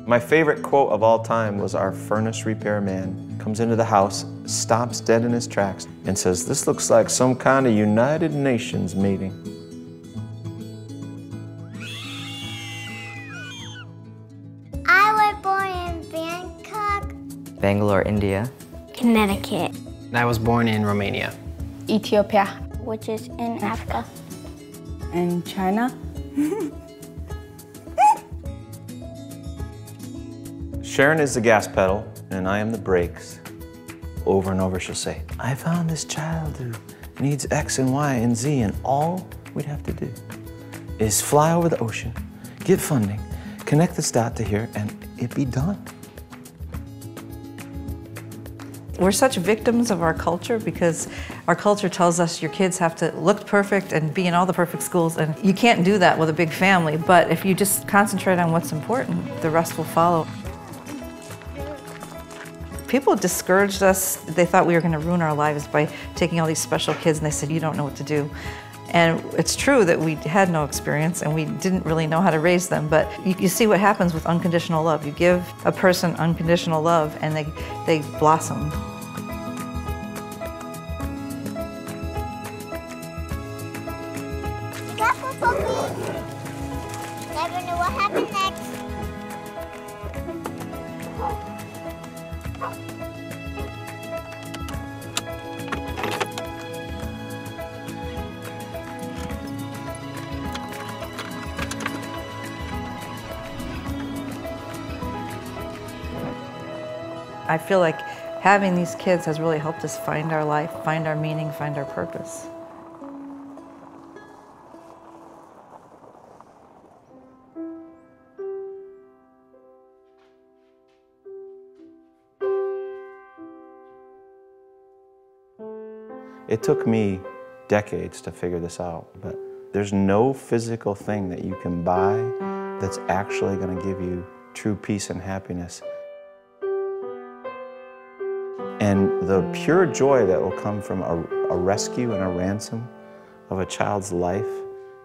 My favorite quote of all time was our furnace repairman comes into the house, stops dead in his tracks, and says, "This looks like some kind of United Nations meeting." I was born in Bangkok, Bangalore, India. Connecticut, I was born in Romania. Ethiopia. which is in Africa. And China. Sharon is the gas pedal, and I am the brakes. Over and over she'll say, "I found this child who needs X and Y and Z, and all we'd have to do is fly over the ocean, get funding, connect this dot to here, and it'd be done." We're such victims of our culture because our culture tells us your kids have to look perfect and be in all the perfect schools, and you can't do that with a big family, but if you just concentrate on what's important, the rest will follow. People discouraged us. They thought we were going to ruin our lives by taking all these special kids, and they said, "You don't know what to do." And it's true that we had no experience and we didn't really know how to raise them, but you see what happens with unconditional love. You give a person unconditional love and they blossom. Careful, Poppy. Never know what happened next. I feel like having these kids has really helped us find our life, find our meaning, find our purpose. It took me decades to figure this out, but there's no physical thing that you can buy that's actually going to give you true peace and happiness. And the pure joy that will come from a rescue and a ransom of a child's life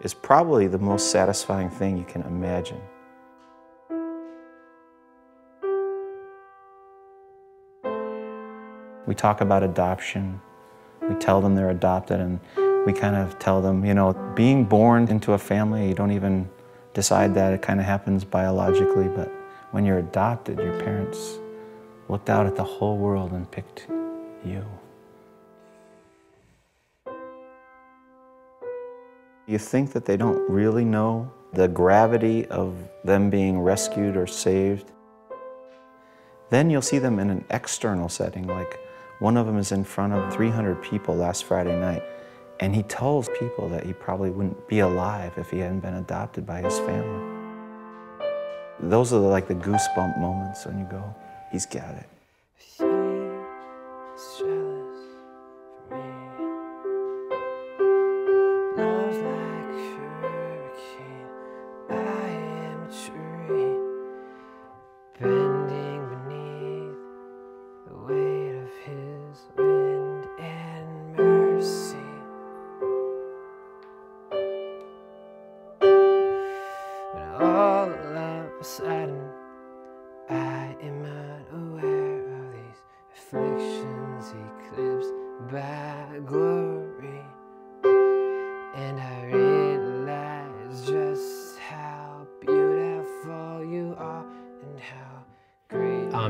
is probably the most satisfying thing you can imagine. We talk about adoption. We tell them they're adopted, and we kind of tell them, you know, being born into a family, you don't even decide that. It kind of happens biologically, but when you're adopted, your parents looked out at the whole world and picked you. You think that they don't really know the gravity of them being rescued or saved. Then you'll see them in an external setting, like one of them is in front of 300 people last Friday night, and he tells people that he probably wouldn't be alive if he hadn't been adopted by his family. Those are like the goosebump moments when you go, he's got it.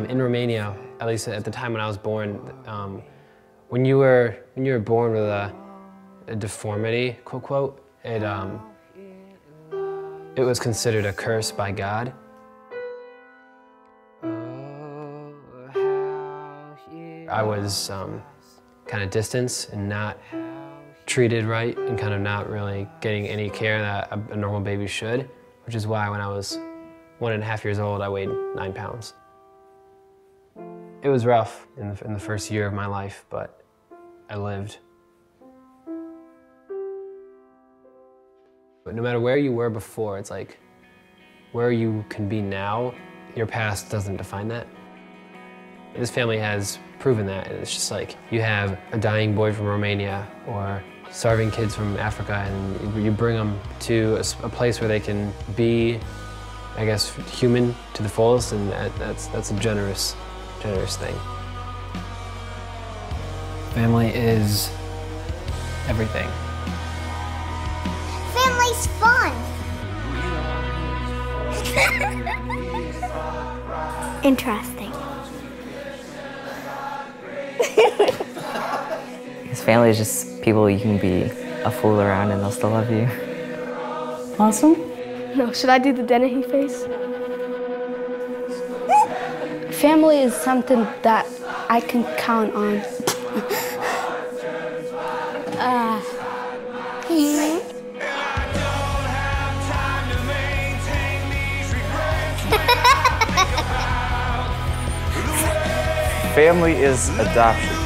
In Romania, at least at the time when I was born, when you were born with a deformity, quote quote, it was considered a curse by God. I was kind of distanced and not treated right, and kind of not really getting any care that a normal baby should, which is why when I was 1.5 years old, I weighed 9 pounds. It was rough in the first year of my life, but I lived. But no matter where you were before, it's like where you can be now, your past doesn't define that. This family has proven that. It's just like you have a dying boy from Romania or starving kids from Africa, and you bring them to a place where they can be I guess, human to the fullest, and that's a generous thing. Family is everything. Family's fun. Interesting. His family is just people you can be a fool around and they'll still love you. Awesome. No, should I do the Dennehy face? Family is something that I can count on. Family is adoption.